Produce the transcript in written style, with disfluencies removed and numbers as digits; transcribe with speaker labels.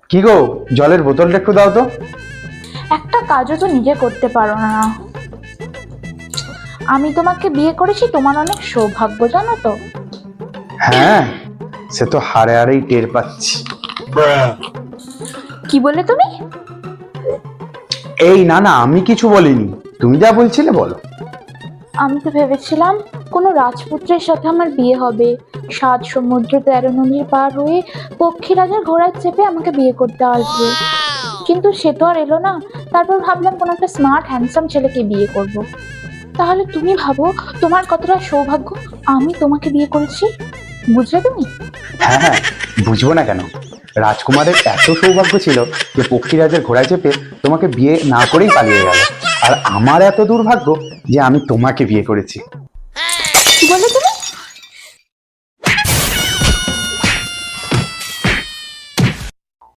Speaker 1: কি গো, জলের বোতলটা একটু দাও তো।
Speaker 2: একটা কাজও তো নিজে করতে পারো না। আমি তোমাকে বিয়ে করেছি, তোমার অনেক সৌভাগ্য, জানো তো।
Speaker 1: হ্যাঁ, সে তো হাড়ে হাড়েই টের পাচ্ছি।
Speaker 2: কি বললে তুমি?
Speaker 1: এই না না, আমি কিছু বলিনি, তুমি যা বলছিলে বলো।
Speaker 2: আমি তো ভেবেছিলাম কোনো রাজপুত্রের সাথে আমার বিয়ে হবে, 7 সমুদ্র 13 নদীর পার হয়ে পক্ষীরাজের ঘোড়ায় চেপে আমাকে বিয়ে করতে আসবে। কিন্তু সে তো আর এলো না। তারপর ভাবলাম কোনো একটা স্মার্ট হ্যান্ডসাম ছেলেকে বিয়ে করব। তাহলে তুমি ভাবো তোমার কতটা সৌভাগ্য, আমি তোমাকে বিয়ে করেছি। বুঝলে তুমি?
Speaker 1: হ্যাঁ হ্যাঁ, বুঝবো না কেন। রাজকুমারের এত সৌভাগ্য ছিল যে পক্ষীরাজের ঘোড়ায় চেপে তোমাকে বিয়ে না করেই পালিয়ে গেল। আর আমার এত দুর্ভাগ্য যে আমি তোমাকে বিয়ে করেছি।